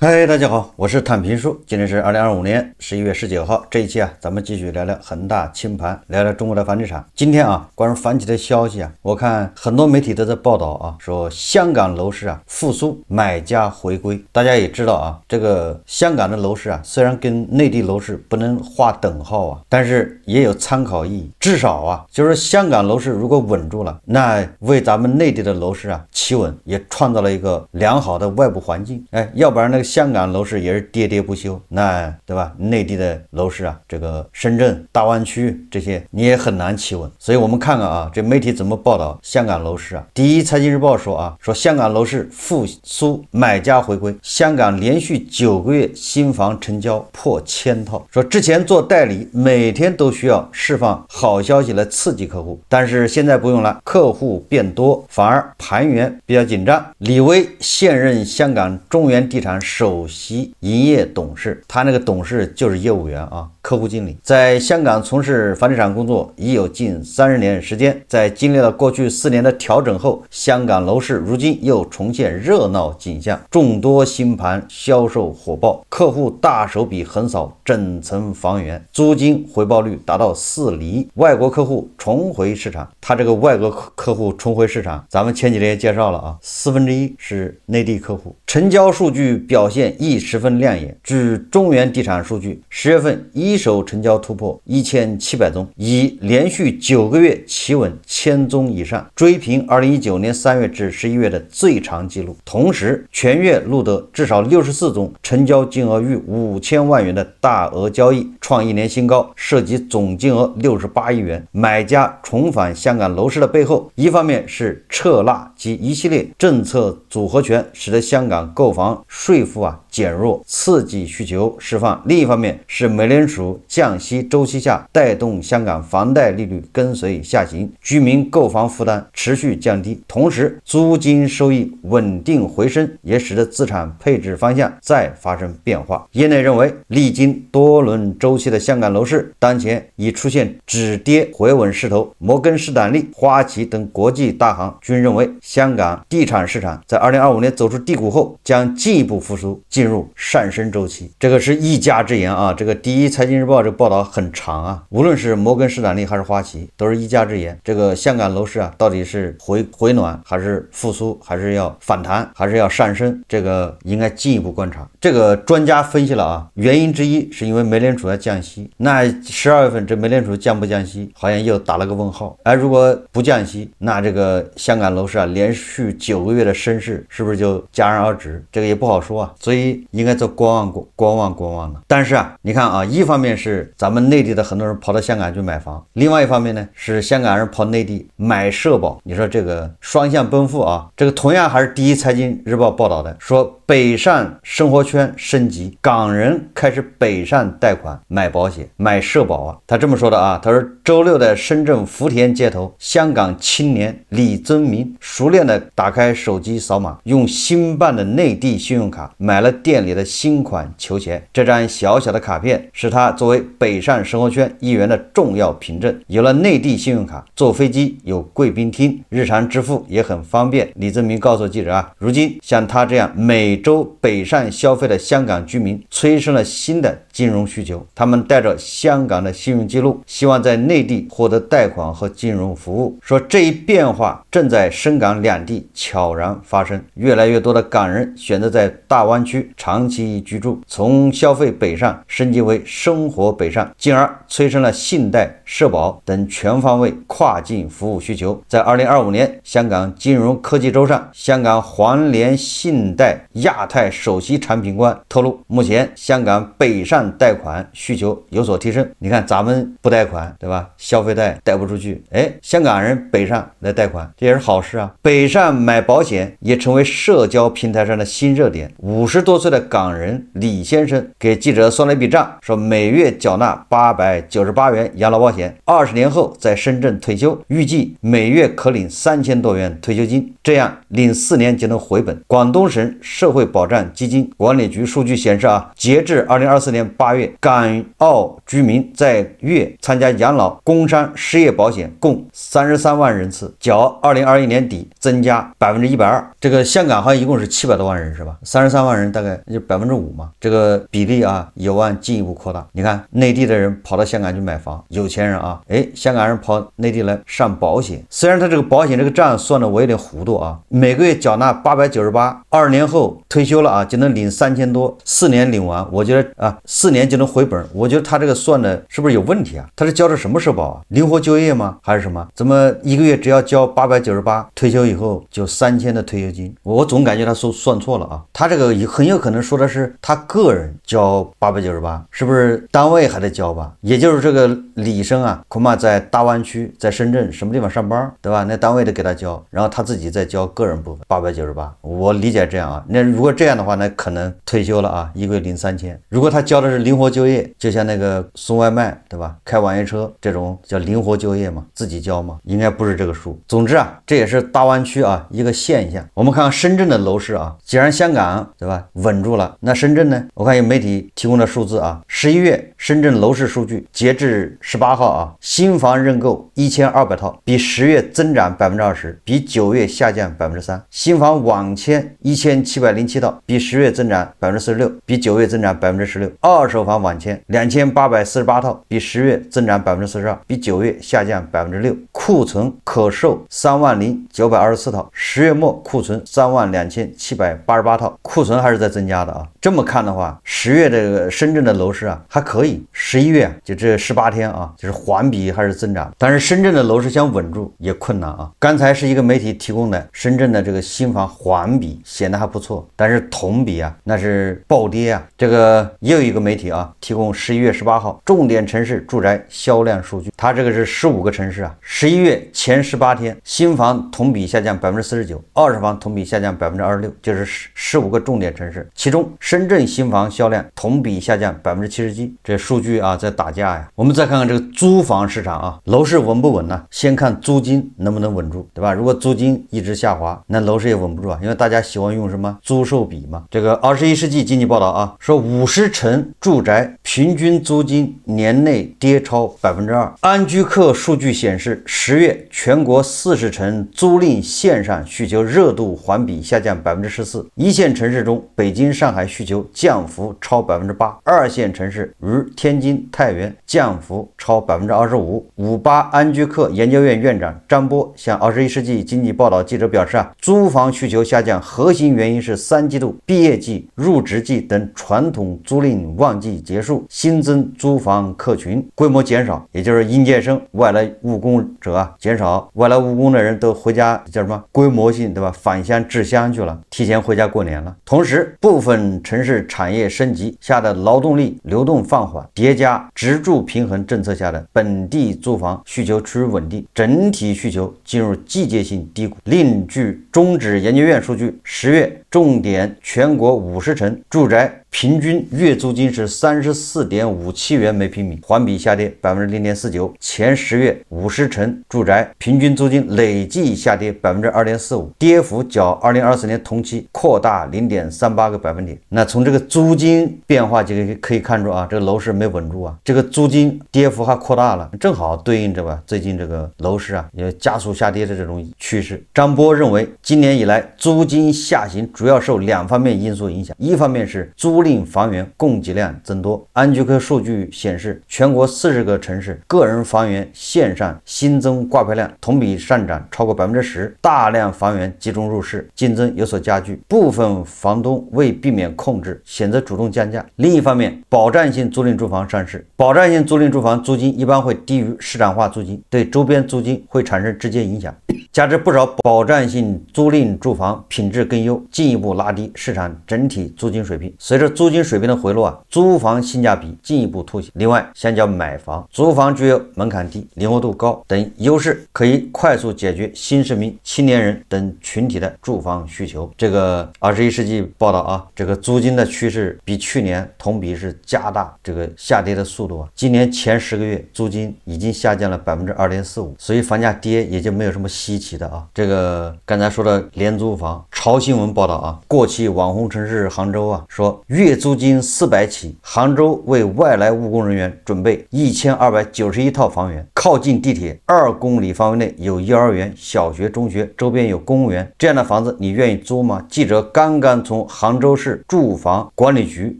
嗨，大家好，我是坦平叔，今天是2025年11月19号。这一期咱们继续聊聊恒大清盘，聊聊中国的房地产。今天关于房企的消息我看很多媒体都在报道说香港楼市复苏，买家回归。大家也知道这个香港的楼市虽然跟内地楼市不能划等号但是也有参考意义。至少就是香港楼市如果稳住了，那为咱们内地的楼市企稳也创造了一个良好的外部环境。要不然那个香港楼市也是喋喋不休，那对吧？内地的楼市这个深圳、大湾区这些你也很难企稳。所以我们看看这媒体怎么报道香港楼市第一财经日报说说香港楼市复苏，买家回归，香港连续9个月新房成交破1000套。说之前做代理每天都需要释放好消息来刺激客户，但是现在不用了，客户变多，反而盘源比较紧张。李威现任香港中原地产首席营业董事，他那个董事就是业务员客户经理，在香港从事房地产工作已有近30年时间。在经历了过去4年的调整后，香港楼市如今又重现热闹景象，众多新盘销售火爆，客户大手笔横扫整层房源，租金回报率达到4厘，外国客户重回市场。他这个外国客户重回市场，咱们前几天也介绍了1/4是内地客户。成交数据表现亦十分亮眼。据中原地产数据，10月份一手成交突破1700宗，已连续9个月企稳1000宗以上，追平2019年3月至11月的最长纪录。同时全月录得至少64宗成交金额逾5000万元的大额交易，创1年新高，涉及总金额68亿元。买家重返香港楼市的背后，一方面是撤辣及一系列政策组合拳使得香港购房税负减弱，刺激需求释放；另一方面是美联储降息周期下带动香港房贷利率跟随下行，居民购房负担持续降低，同时租金收益稳定回升，也使得资产配置方向再发生变化。业内认为，历经多轮周期的香港楼市当前已出现止跌回稳势头。摩根士丹利、花旗等国际大行均认为，香港地产市场在2025年走出低谷后将进一步复苏，进入上升周期。这个是一家之言这个第一财经日报这个报道很长无论是摩根士丹利还是花旗，都是一家之言。这个香港楼市到底是回暖还是复苏，还是要反弹，还是要上升，这个应该进一步观察。这个专家分析了原因之一是因为美联储要降息，那12月份这美联储降不降息好像又打了个问号。如果不降息，那这个香港楼市连续9个月的升势是不是就戛然而止，这个也不好说所以应该做观望的。但是你看一方面是咱们内地的很多人跑到香港去买房，另外一方面呢是香港人跑内地买社保，你说这个双向奔赴这个同样还是第一财经日报报道的，说北上生活圈升级，港人开始北上贷款买保险买社保他这么说的他说周六的深圳福田街头，香港青年李尊明熟练的打开手机扫码，用新办的内地信用卡买了店里的新款球鞋。这张小小的卡片是他作为北上生活圈一员的重要凭证。有了内地信用卡，坐飞机有贵宾厅，日常支付也很方便。李尊明告诉记者如今像他这样每周北上消费的香港居民催生了新的金融需求，他们带着香港的信用记录，希望在内地获得贷款和金融服务。说这一变化正在深港两地悄然发生，越来越多的港人选择在大湾区长期居住，从消费北上升级为生活北上，进而催生了信贷、社保等全方位跨境服务需求。在2025年香港金融科技周上，香港黄联信贷亚太首席产品官透露，目前香港北上贷款需求有所提升。你看咱们不贷款对吧，消费贷贷不出去，香港人北上来贷款，这也是好事北上买保险也成为社交平台上的新热点。50多岁的港人李先生给记者算了一笔账，说每月缴纳898元养老保险，20年后在深圳退休，预计每月可领3000多元退休金，这样领4年就能回本。广东省社会保障基金管理局数据显示截至2024年8月，港澳居民在粤参加养老、工伤、失业保险共33万人次，较2021年底增加120%。这个香港好像一共是700多万人是吧？33万人大概就5%嘛，这个比例啊有望进一步扩大。你看内地的人跑到香港去买房，有钱人啊，香港人跑内地来上保险。虽然他这个保险这个账算的我有点糊涂啊，每个月缴纳898，20年后退休了啊就能领3000多，4年领完，我觉得啊4年就能回本，我觉得他这个算的是不是有问题啊？他是交的什么社保啊？灵活就业吗？还是什么？怎么一个月只要交898，退休以后就3000的退休金？我总感觉他算错了啊！他这个很有可能说的是他个人交898，是不是单位还得交吧？也就是这个李生啊，恐怕在大湾区，在深圳什么地方上班，对吧？那单位得给他交，然后他自己再交个人部分898，我理解这样啊。那如果这样的话，那可能退休了啊，一个月领3000。如果他交的是灵活就业，就像那个送外卖，对吧？开网约车这种叫灵活就业嘛，自己交嘛，应该不是这个数。总之啊，这也是大湾区啊一个现象。我们看看深圳的楼市啊，既然香港对吧稳住了，那深圳呢？我看有媒体提供的数字啊，11月深圳楼市数据，截至18号啊，新房认购1200套，比10月增长20%，比9月下降3%。新房网签1707套，比10月增长46%，比9月增长16%。二手房网签2848套，比10月增长42%，比9月下降6%。库存可售30924套，10月末库存32788套，库存还是在增加的啊。这么看的话，10月这个深圳的楼市啊还可以，11月啊就这18天啊，就是环比还是增长，但是深圳的楼市想稳住也困难啊。刚才是一个媒体提供的深圳的这个新房环比显得还不错，但是同比啊那是暴跌啊。这个也有一个媒体啊提供11月18号重点城市住宅销量数据，它这个是15个城市啊，11月前18天新房同比下降49%，二手房同比下降26%，就是15个重点城市，其中深圳新房销量同比下降77%，这数据啊在打架呀。我们再看看这个租房市场啊，楼市稳不稳呢？先看租金能不能稳住，对吧？如果租金一直下滑，那楼市也稳不住啊，因为大家喜欢用什么租售比嘛。这个21世纪经济报道啊，说50城住宅平均租金年内跌超2%。安居客数据显示，10月全国40城租赁线上需求热度环比下降14%，一线城市中北京、上海需求降幅超8%，二线城市如天津、太原降幅超25%。58安居客研究院院长张波向21世纪经济报道记者表示啊，租房需求下降核心原因是3季度、毕业季、入职季等传统租赁旺季结束，新增租房客群规模减少，也就是应届生、外来务工者啊减少，外来务工的人都回家叫什么规模性对吧？返乡置乡去了，提前回家过年了。同时，部分城市产业升级下的劳动力流动放缓，叠加职住平衡政策下的本地租房需求趋于稳定，整体需求进入季节性低谷。另据中指研究院数据，10月重点全国50城住宅平均月租金是34.57元每平米，环比下跌0.49%。前10月50城住宅平均租金累计下跌2.45%，跌幅较2024年同期扩大0.38个百分点。那从这个租金变化就可以看出啊，这个楼市没稳住啊，这个租金跌幅还扩大了，正好对应着吧最近这个楼市啊也加速下跌的这种趋势。张波认为，今年以来租金下行主要受2方面因素影响，一方面是租赁房源供给量增多。安居客数据显示，全国40个城市个人房源线上新增挂牌量同比上涨超过10%，大量房源集中入市，竞争有所加剧，部分房东为避免控制选择主动降价。另一方面，保障性租赁住房上市，保障性租赁住房租金一般会低于市场化租金，对周边租金会产生直接影响，加之不少保障性租赁住房品质更优，进一步拉低市场整体租金水平。随着租金水平的回落啊，租房性价比进一步凸显。另外，相较买房，租房具有门槛低、灵活度高等优势，可以快速解决新市民、青年人等群体的住房需求。这个21世纪报道啊，这个租金的趋势比去年同比是加大这个下跌的速度啊。今年前10个月租金已经下降了2.45%，所以房价跌也就没有什么稀稀奇的啊。这个刚才说的廉租房，潮新闻报道啊，过气网红城市杭州啊，说月租金400起，杭州为外来务工人员准备1291套房源，靠近地铁2公里范围内有幼儿园、小学、中学，周边有公务员，这样的房子你愿意租吗？记者刚刚从杭州市住房管理局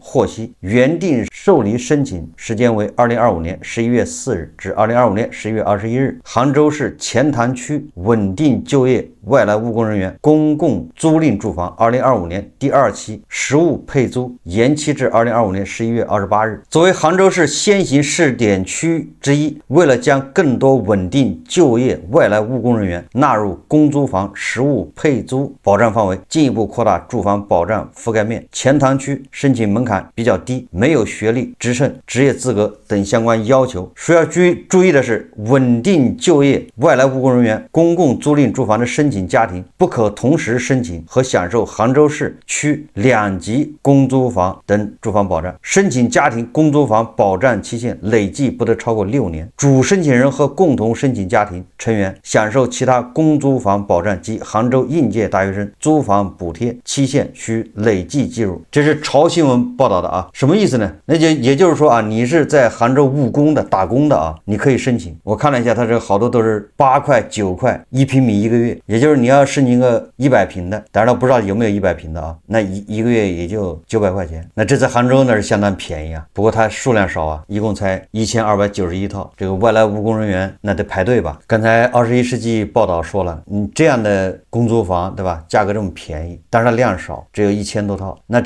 获悉，原定受理申请时间为2025年11月4日至2025年11月21日，杭州市钱塘区稳定就业外来务工人员公共租赁住房2025年第2期实物配租延期至2025年11月28日。作为杭州市先行试点区之一，为了将更多稳定就业外来务工人员纳入公租房实物配租保障范围，进一步扩大住房保障覆盖面，钱塘区申请门槛比较低，没有学历、职称、职业资格等相关要求。需要注意的是，稳定就业外来务工人员公共租赁住房的申请家庭不可同时申请和享受杭州市区2级公租房等住房保障。申请家庭公租房保障期限累计不得超过6年。主申请人和共同申请家庭成员享受其他公租房保障及杭州应届大学生租房补贴期限需累计计入。这是潮新闻报道的啊，什么意思呢？那也就是说啊，你是在杭州务工的打工的啊，你可以申请。我看了一下，它这好多都是8块9块1平米1个月，也就是你要申请个100平的，当然了不知道有没有100平的啊，那一个月也就900块钱。那这在杭州那是相当便宜啊，不过它数量少啊，一共才1291套。这个外来务工人员那得排队吧？刚才21世纪报道说了，这样的公租房对吧，价格这么便宜，但是它量少，只有1000多套，那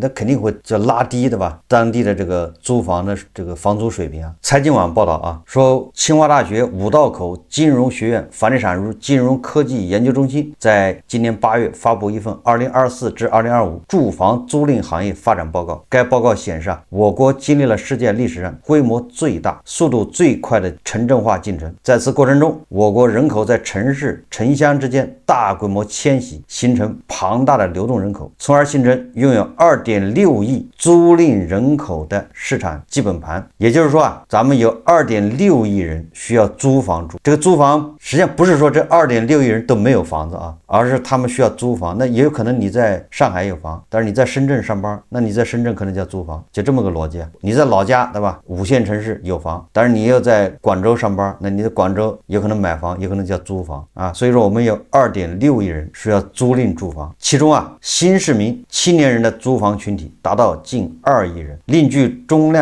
肯定会叫拉低对吧？当地的这个租房的这个房租水平啊。财经网报道啊，说清华大学五道口金融学院房地产金融科技研究中心在今年8月发布一份2024至2025住房租赁行业发展报告。该报告显示啊，我国经历了世界历史上规模最大、速度最快的城镇化进程。在此过程中，我国人口在城市、城乡之间大规模迁徙，形成庞大的流动人口，从而形成拥有2.6亿租赁人口的市场基本盘。也就是说啊，咱们有2.6亿人需要租房住。这个租房实际上不是说这2.6亿人都没有房子啊，而是他们需要租房。那也有可能你在上海有房，但是你在深圳上班，那你在深圳可能叫租房，就这么个逻辑。你在老家对吧，5线城市有房，但是你又在广州上班，那你在广州有可能买房，有可能叫租房啊。所以说我们有2.6亿人需要租赁住房，其中啊，新市民青年人的租房群体达到近2亿人。另据中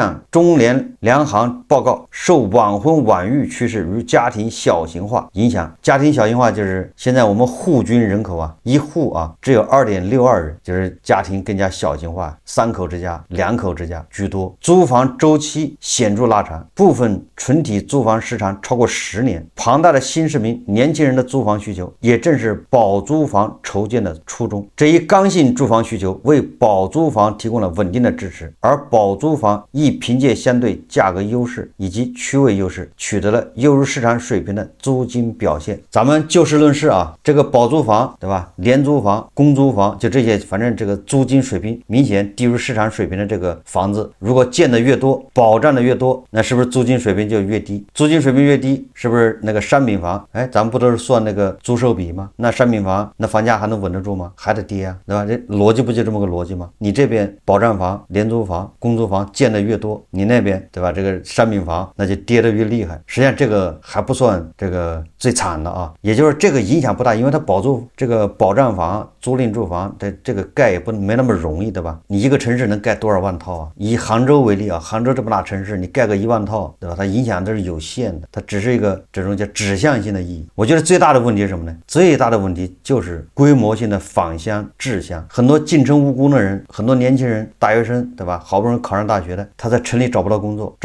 联粮行报告，受晚婚晚育趋势与家庭小型化影响，家庭小型化就是现在我们户均人口啊，一户啊只有2.62人，就是家庭更加小型化，3口之家、2口之家居多，租房周期显著拉长，部分纯体租房时长超过10年。庞大的新市民年轻人的租房需求，也正是保租房筹建的初衷。这一刚性住房需求为保租房提供了稳定的支持，而保租房亦凭借相对价格优势以及区位优势，取得了优于市场水平的租金表现。咱们就事论事啊，这个保租房对吧，廉租房、公租房，就这些，反正这个租金水平明显低于市场水平的这个房子，如果建的越多，保障的越多，那是不是租金水平就越低？租金水平越低，是不是那个商品房，咱们不都是算那个租售比吗？那商品房那房价还能稳得住吗？还得跌啊，对吧？这逻辑不就这么个逻辑吗？你这边保障房、廉租房、公租房建的越多，你那边对吧，这个商品房那就跌得越厉害。实际上这个还不算这个最惨的啊，也就是这个影响不大，因为它这个保障房、租赁住房的这个盖也没那么容易，对吧？你一个城市能盖多少万套啊？以杭州为例啊，杭州这么大城市，你盖个1万套，对吧？它影响都是有限的，它只是一个这种叫指向性的意义。我觉得最大的问题是什么呢？最大的问题就是规模性的返乡滞乡，很多进城务工的人，很多年轻人、大学生，对吧？好不容易考上大学的，他在城里找不到工作，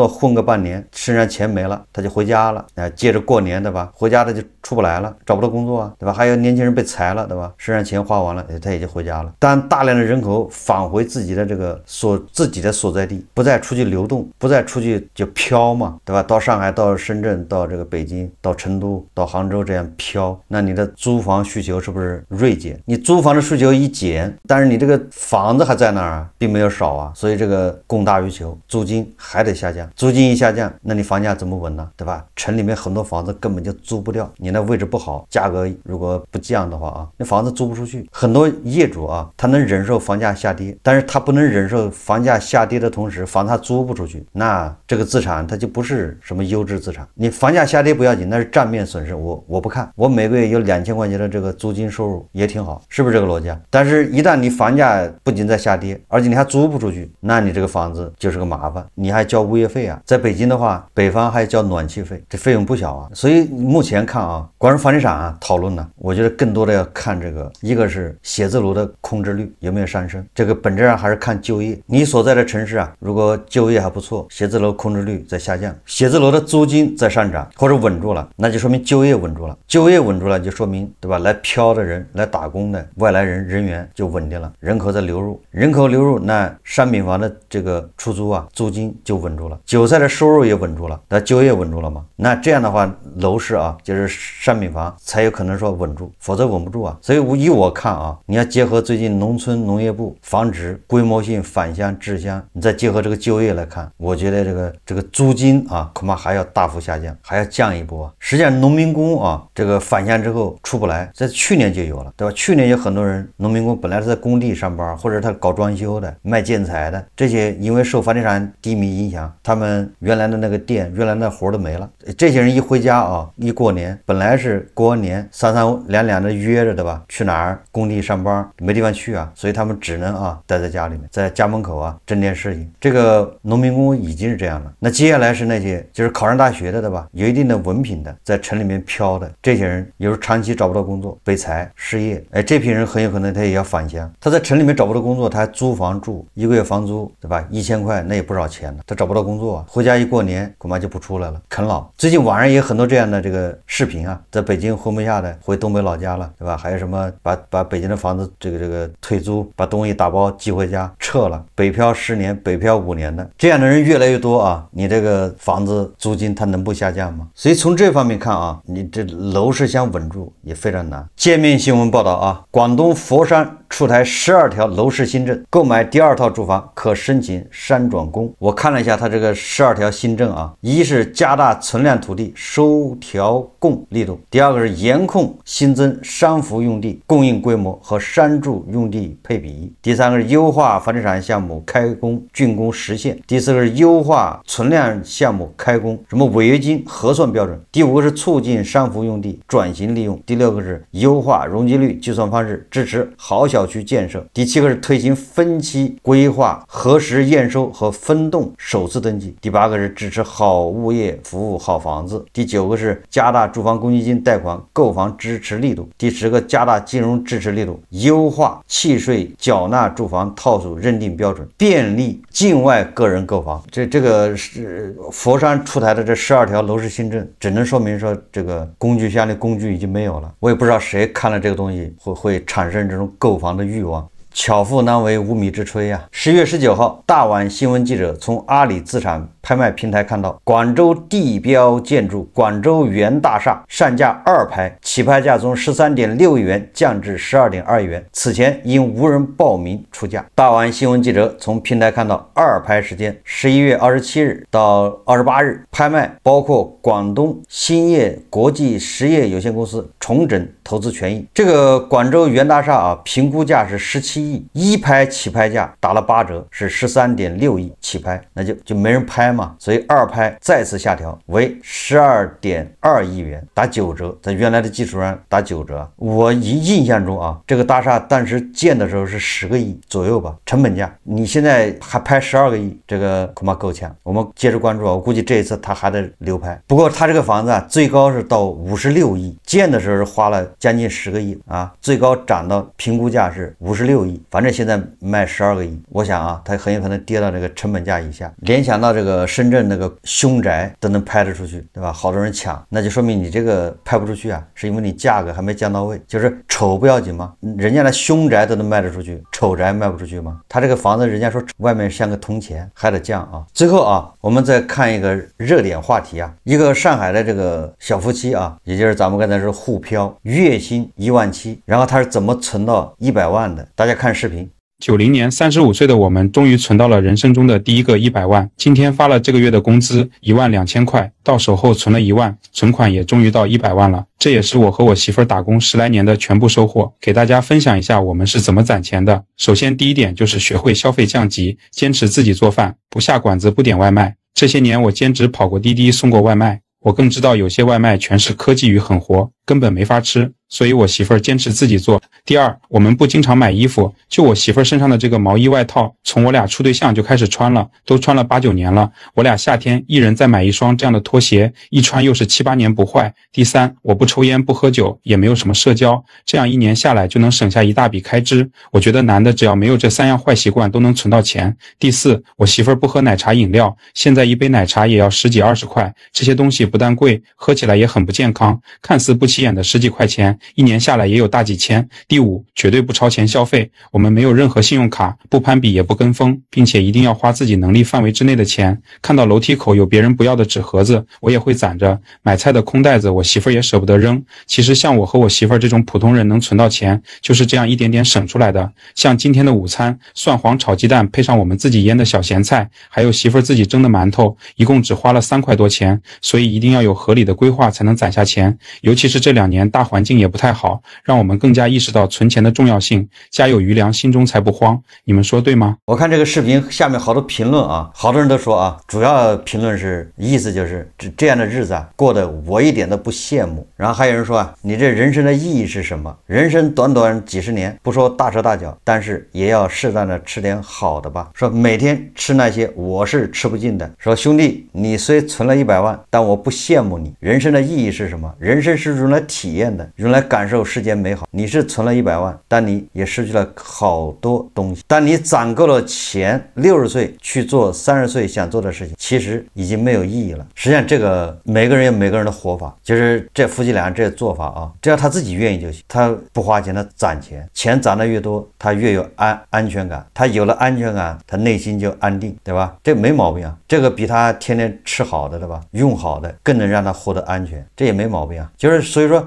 混个半年，身上钱没了，他就回家了，接着过年，对吧？回家他就出不来了，找不到工作啊，对吧？还有年轻人被裁了，对吧？身上钱花完了，他也就回家了。当大量的人口返回自己的所在地，不再出去流动，不再出去就飘嘛，对吧？到上海、到深圳、到这个北京、到成都、到杭州这样飘，那你的租房需求是不是锐减？你租房的需求一减，但是你这个房子还在那儿啊，并没有少啊，所以这个供大于求，租金还得下降。租金一下降，那你房价怎么稳呢？对吧？城里面很多房子根本就租不掉，你你那位置不好，价格如果不降的话啊，那房子租不出去。很多业主啊，他能忍受房价下跌，但是他不能忍受房价下跌的同时，房子他租不出去，那这个资产它就不是什么优质资产。你房价下跌不要紧，那是账面损失，我不看，我每个月有2000块钱的这个租金收入也挺好，是不是这个逻辑啊？但是一旦你房价不仅在下跌，而且你还租不出去，那你这个房子就是个麻烦，你还交物业费啊。在北京的话，北方还交暖气费，这费用不小啊。所以目前看啊，光是房地产啊讨论呢，我觉得更多的要看这个，一个是写字楼的空置率有没有上升，这个本质上还是看就业。你所在的城市啊，如果就业还不错，写字楼空置率在下降，写字楼的租金在上涨或者稳住了，那就说明就业稳住了。就业稳住了，就说明对吧？来漂的人、来打工的外来人员就稳定了，人口在流入，人口流入，那商品房的这个出租啊，租金就稳住了，韭菜的收入也稳住了，那就业稳住了嘛？那这样的话，楼市啊，就是商品房才有可能说稳住，否则稳不住啊。所以以我看啊，你要结合最近农村农业部防止规模性返乡滞乡，你再结合这个就业来看，我觉得这个租金啊，恐怕还要大幅下降，还要降一波啊。实际上农民工啊，这个返乡之后出不来，在去年就有了，对吧？去年有很多人，农民工本来是在工地上班，或者他搞装修的、卖建材的，这些因为受房地产低迷影响，他们原来的那个店、原来的活都没了。这些人一回家啊，一过年，本来是过完年三三两两的约着的吧，去哪儿工地上班没地方去啊，所以他们只能啊待在家里面，在家门口啊挣点事情。这个农民工已经是这样了。那接下来是那些就是考上大学的，对吧？有一定的文凭的，在城里面飘的这些人，有时候长期找不到工作，被裁失业，这批人很有可能他也要返乡。他在城里面找不到工作，他还租房住，一个月房租对吧？1000块那也不少钱了，他找不到工作啊，回家一过年恐怕就不出来了，啃老。最近网上也有很多这样的这个视频啊，在北京混不下的回东北老家了，对吧？还有什么把北京的房子这个退租，把东西打包寄回家撤了，北漂10年、北漂5年的这样的人越来越多啊，你这个房子租金它能不下降吗？所以从这方面看啊，你这楼市想稳住也非常难。界面新闻报道啊，广东佛山出台12条楼市新政，购买第2套住房可申请商转公。我看了一下它这个12条新政啊，一是加大存量土地收调供力度，第二个是严控新增商服用地供应规模和商住用地配比，第三个是优化房地产项目开工竣工实现，第四个是优化存量项目开工什么违约金核算标准，第5个是促进商服用地转型利用，第6个是优化容积率计算方式，支持好小区建设，第7个是推行分期规划核实验收和分栋首次登记，第8个是支持好物业服务好房子，第9个是加大住房公积金贷款购房支持力度，第10个加大金融支持力度，优化契税缴纳住房套数认定标准，便利境外个人购房。这个是佛山出台的这12条楼市新政，只能说明说这个工具箱的工具已经没有了。我也不知道谁看了这个东西会产生这种购房的欲望。巧妇难为无米之炊呀。10月19号，大碗新闻记者从阿里资产拍卖平台看到，广州地标建筑广州源大厦上架2拍，起拍价从13.6亿元降至12.2亿元，此前因无人报名出价。大碗新闻记者从平台看到2拍时间11月27日到28日，拍卖包括广东兴业国际实业有限公司重整投资权益。这个广州源大厦啊，评估价是17亿，一拍起拍价打了8折，是13.6亿起拍，那就没人拍嘛，所以2拍再次下调为12.2亿元，打9折，在原来的基础上打9折。我印象中啊，这个大厦当时建的时候是10个亿左右吧，成本价，你现在还拍12个亿，这个恐怕够呛。我们接着关注啊，我估计这一次他还得流拍。不过他这个房子啊，最高是到56亿，建的时候是花了将近10个亿啊，最高涨到评估价是56亿，反正现在卖12个亿，我想啊，它很有可能跌到这个成本价以下。联想到这个深圳那个凶宅都能拍得出去，对吧？好多人抢，那就说明你这个拍不出去啊，是因为你价格还没降到位。就是丑不要紧吗？人家的凶宅都能卖得出去，丑宅卖不出去吗？他这个房子人家说外面像个铜钱，还得降啊。最后啊，我们再看一个热点话题啊，一个上海的这个小夫妻啊，也就是咱们刚才说沪漂，月薪1.7万，然后他是怎么存到100万的？大家看视频。90年35岁的我们终于存到了人生中的第一个100万。今天发了这个月的工资12000块，到手后存了1万，存款也终于到100万了。这也是我和我媳妇儿打工10来年的全部收获，给大家分享一下我们是怎么攒钱的。首先第一点就是学会消费降级，坚持自己做饭，不下馆子，不点外卖。这些年我兼职跑过滴滴，送过外卖，我更知道有些外卖全是科技与狠活，根本没法吃，所以我媳妇儿坚持自己做。第二，我们不经常买衣服，就我媳妇儿身上的这个毛衣外套，从我俩处对象就开始穿了，都穿了8、9年了。我俩夏天一人再买一双这样的拖鞋，一穿又是7、8年不坏。第三，我不抽烟不喝酒，也没有什么社交，这样1年下来就能省下一大笔开支。我觉得男的只要没有这3样坏习惯都能存到钱。第四，我媳妇儿不喝奶茶饮料，现在一杯奶茶也要10几20块，这些东西不但贵，喝起来也很不健康，看似不起眼的10几块钱，1年下来也有大几千。第五，绝对不超前消费，我们没有任何信用卡，不攀比也不跟风，并且一定要花自己能力范围之内的钱。看到楼梯口有别人不要的纸盒子，我也会攒着。买菜的空袋子，我媳妇儿也舍不得扔。其实像我和我媳妇儿这种普通人能存到钱，就是这样一点点省出来的。像今天的午餐，蒜黄炒鸡蛋配上我们自己腌的小咸菜，还有媳妇儿自己蒸的馒头，一共只花了3块多钱。所以一定要有合理的规划才能攒下钱，尤其是这2年大环境也不太好，让我们更加意识到存钱的重要性。家有余粮，心中才不慌。你们说对吗？我看这个视频下面好多评论啊，好多人都说啊，主要评论是意思就是这样的日子啊，过得我一点都不羡慕。然后还有人说啊，你这人生的意义是什么？人生短短几十年，不说大手大脚，但是也要适当的吃点好的吧。说每天吃那些我是吃不尽的。说兄弟，你虽存了100万，但我不羡慕你。人生的意义是什么？人生是用来体验的，用来感受世间美好。你是存了100万，但你也失去了好多东西。当你攒够了钱，60岁去做30岁想做的事情，其实已经没有意义了。实际上这个每个人有每个人的活法，就是这夫妻俩这做法啊，只要他自己愿意就行。他不花钱，他攒钱，钱攒的越多，他越有安全感，他有了安全感，他内心就安定，对吧？这没毛病啊，这个比他天天吃好的，对吧？用好的更能让他获得安全，这也没毛病啊。就是所以说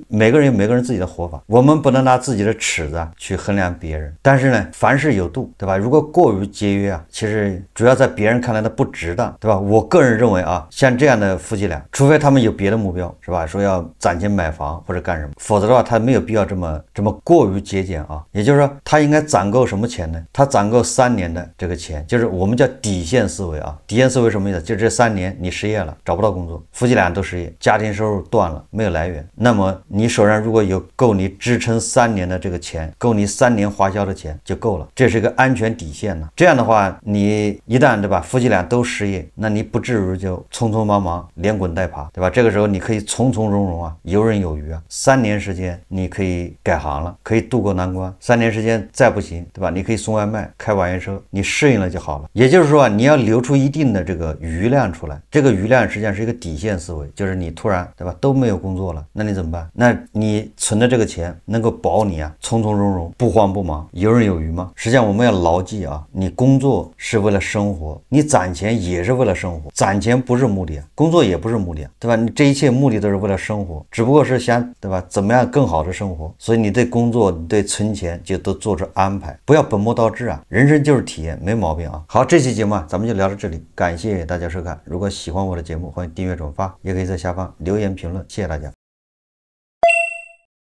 每个人有每个人自己的活法，我们不能拿自己的尺子去衡量别人，但是呢，凡事有度，对吧？如果过于节约啊，其实主要在别人看来的不值当，对吧？我个人认为啊，像这样的夫妻俩，除非他们有别的目标，是吧？说要攒钱买房或者干什么，否则的话，他没有必要这么过于节俭啊。也就是说，他应该攒够什么钱呢？他攒够3年的这个钱，就是我们叫底线思维啊。底线思维什么意思？就这3年你失业了，找不到工作，夫妻俩都失业，家庭收入断了，没有来源，那么你手上如果有够你支撑3年的这个钱，够你3年花销的钱就够了，这是一个安全底线呢。这样的话，你一旦对吧，夫妻俩都失业，那你不至于就匆匆忙忙连滚带爬，对吧？这个时候你可以从容容啊，游刃有余啊。3年时间你可以改行了，可以渡过难关。3年时间再不行，对吧？你可以送外卖，开网约车，你适应了就好了。也就是说，你要留出一定的这个余量出来，这个余量实际上是一个底线思维，就是你突然对吧都没有工作了，那你怎么办？那你存的这个钱能够保你啊从容容，不慌不忙，游刃有余吗？实际上我们要牢记啊，你工作是为了生活，你攒钱也是为了生活，攒钱不是目的啊，工作也不是目的啊，对吧？你这一切目的都是为了生活，只不过是想对吧怎么样更好的生活，所以你对工作你对存钱就都做出安排，不要本末倒置啊，人生就是体验，没毛病啊。好，这期节目咱们就聊到这里，感谢大家收看。如果喜欢我的节目，欢迎订阅转发，也可以在下方留言评论，谢谢大家。